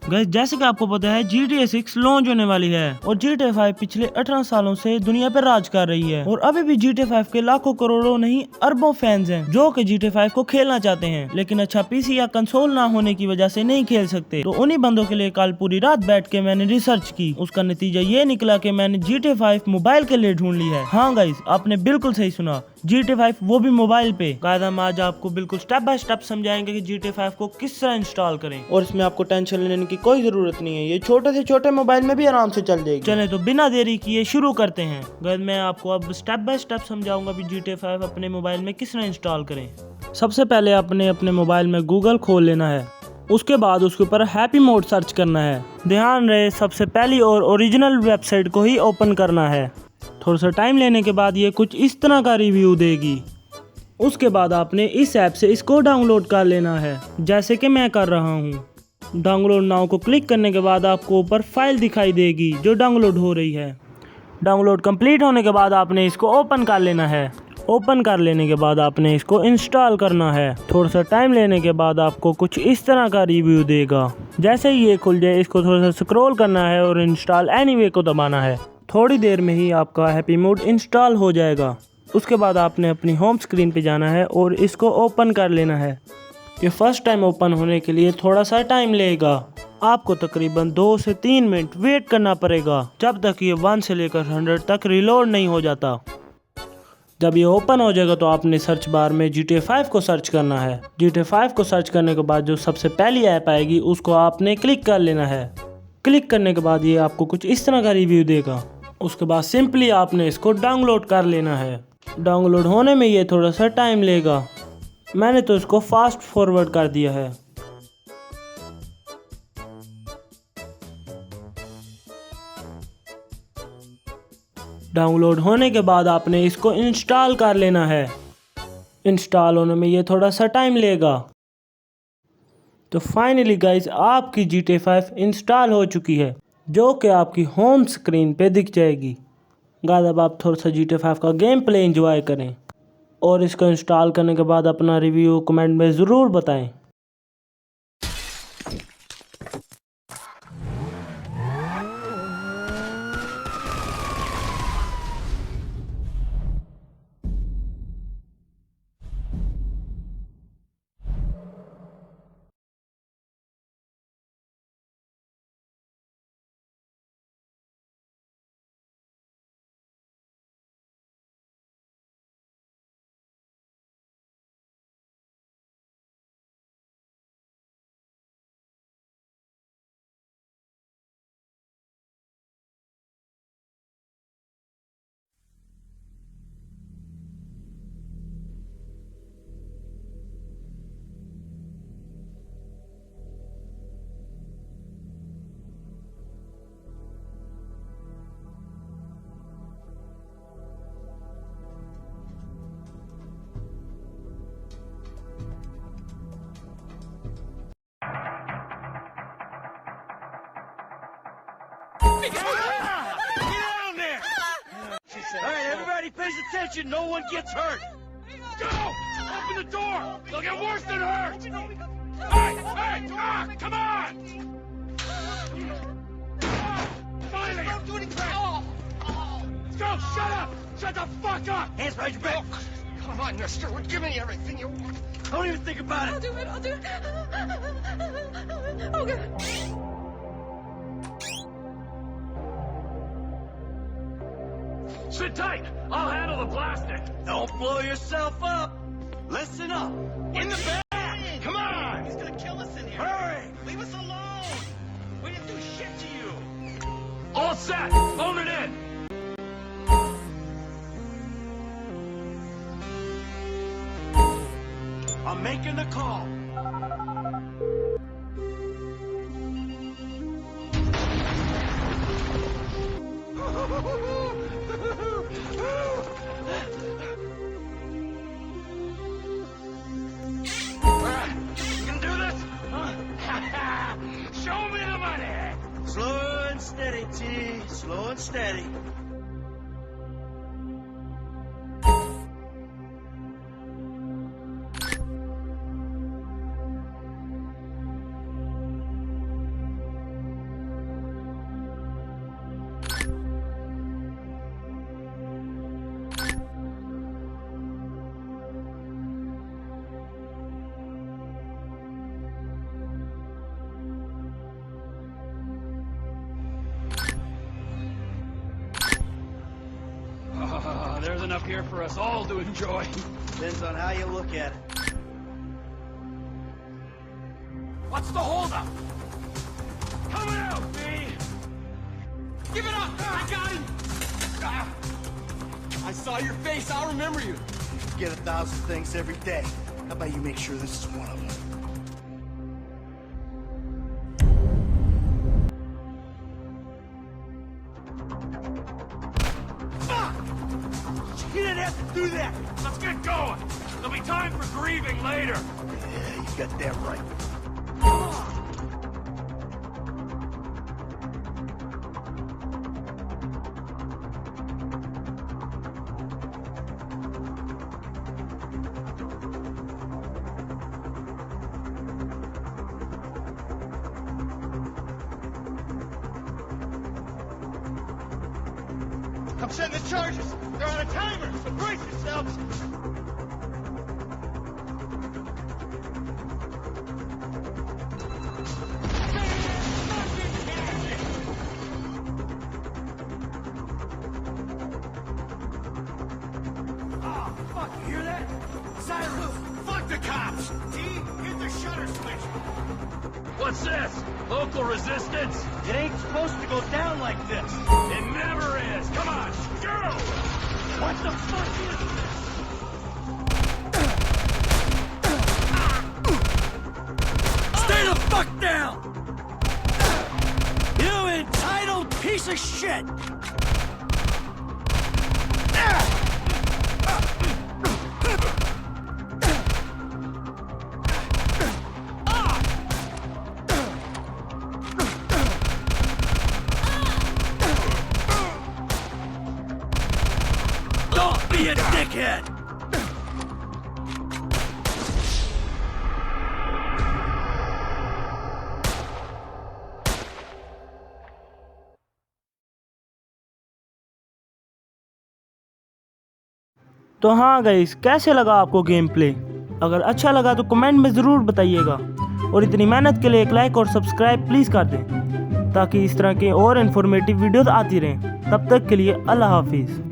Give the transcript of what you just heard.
Guys जैसे कि आपको पता है GTA 6 लॉन्च होने वाली है और GTA 5 पिछले 18 सालों से दुनिया पर राज कर रही है और अभी भी GTA 5 के लाखों करोड़ों नहीं अरबों फैंस हैं जो कि GTA 5 को खेलना चाहते हैं, लेकिन अच्छा पीसी या कंसोल ना होने की वजह से नहीं खेल सकते। तो उन्हीं बंदों के लिए कल पूरी रात बैठ के मैंने रिसर्च की। उसका नतीजा ये निकला कि मैंने GTA 5 मोबाइल के लिए ढूंढ ली है। हाँ गाइस, आपने बिल्कुल सही सुना, GTA 5 वो भी मोबाइल पे। गाइस हम आज आपको बिल्कुल स्टेप बाय स्टेप समझाएंगे कि GTA 5 को किस तरह इंस्टॉल करें और इसमें आपको टेंशन लेने की कोई जरूरत नहीं है, ये छोटे से छोटे मोबाइल में भी आराम से चल जाएगी। चले तो बिना देरी किए शुरू करते हैं। गाइस मैं आपको अब स्टेप बाय स्टेप समझाऊंगा भी GTA 5 अपने मोबाइल में किस तरह इंस्टॉल करें। सबसे पहले आपने अपने मोबाइल में गूगल खोल लेना है, उसके बाद उसके ऊपर हैप्पी मोड सर्च करना है। ध्यान रहे सबसे पहली और ओरिजिनल वेबसाइट को ही ओपन करना है। थोड़ा सा टाइम लेने के बाद ये कुछ इस तरह का रिव्यू देगी। उसके बाद आपने इस ऐप से इसको डाउनलोड कर लेना है, जैसे कि मैं कर रहा हूँ। डाउनलोड नाउ को क्लिक करने के बाद आपको ऊपर फाइल दिखाई देगी जो डाउनलोड हो रही है। डाउनलोड कंप्लीट होने के बाद आपने इसको ओपन कर लेना है। ओपन कर लेने के बाद आपने इसको इंस्टॉल करना है। थोड़ा सा टाइम लेने के बाद आपको कुछ इस तरह का रिव्यू देगा। जैसे ही ये खुल जाए इसको थोड़ा सा स्क्रॉल करना है और इंस्टॉल एनीवे को दबाना है। थोड़ी देर में ही आपका हैप्पी मोड इंस्टॉल हो जाएगा। उसके बाद आपने अपनी होम स्क्रीन पे जाना है और इसको ओपन कर लेना है। ये फर्स्ट टाइम ओपन होने के लिए थोड़ा सा टाइम लेगा। आपको तकरीबन 2 से 3 मिनट वेट करना पड़ेगा जब तक ये 1 से लेकर 100 तक रिलोड नहीं हो जाता। जब ये ओपन हो जाएगा तो आपने सर्च बार में GTA 5 को सर्च करना है। GTA 5 को सर्च करने के बाद जो सबसे पहली ऐप आएगी उसको आपने क्लिक कर लेना है। क्लिक करने के बाद ये आपको कुछ इस तरह का रिव्यू देगा। उसके बाद सिंपली आपने इसको डाउनलोड कर लेना है। डाउनलोड होने में ये थोड़ा सा टाइम लेगा। मैंने तो इसको फास्ट फॉरवर्ड कर दिया है। डाउनलोड होने के बाद आपने इसको इंस्टॉल कर लेना है। इंस्टॉल होने में ये थोड़ा सा टाइम लेगा। तो फाइनली गाइस आपकी GTA 5 इंस्टॉल हो चुकी है जो कि आपकी होम स्क्रीन पे दिख जाएगी। गाइस अब आप थोड़ा सा GTA 5 का गेम प्ले एंजॉय करें और इसको इंस्टॉल करने के बाद अपना रिव्यू कमेंट में ज़रूर बताएं। Alright, everybody pays attention. No one gets hurt. Go! Open the door! They'll get worse than hurt! Hey! Come on! Finally! Don't do anything! Let's go! Shut up! Shut the fuck up! Hands behind your back! Come on, mister. We're giving you everything you want. Don't even think about it. I'll do it. Okay. Sit tight! I'll handle the plastic! Don't blow yourself up! Listen up! In the back! Come on! He's gonna kill us in here. Hurry! Leave us alone. We didn't do shit to you. All set! Phone it in! I'm making the call. You can do this? Show me the money! Slow and steady, T. Slow and steady. there's enough here for us all to enjoy. Depends on how you look at it. What's the holdup? Coming out, B! Give it up! I got him! I saw your face, I'll remember you. You get 1,000 things every day. How about you make sure this is one of them? Fuck! You didn't have to do that! Let's get going! There'll be time for grieving later! Yeah, you got that right. I'm setting the charges. They're on a timer, so brace yourselves. Oh, fuck, you hear that? Cyrus! Fuck the cops! T, hit the shutter switch! What's this? Local resistance? It ain't supposed to go down like this. It never is! Come on, go! What the fuck is this? Stay the fuck down! You entitled piece of shit! Don't be a dickhead! तो हाँ guys, कैसे लगा आपको game play? अगर अच्छा लगा तो comment में ज़रूर बताइएगा और इतनी मेहनत के लिए एक लाइक और सब्सक्राइब प्लीज़ कर दें ताकि इस तरह के और इन्फॉर्मेटिव वीडियोस आती रहें। तब तक के लिए अल्लाह हाफिज़।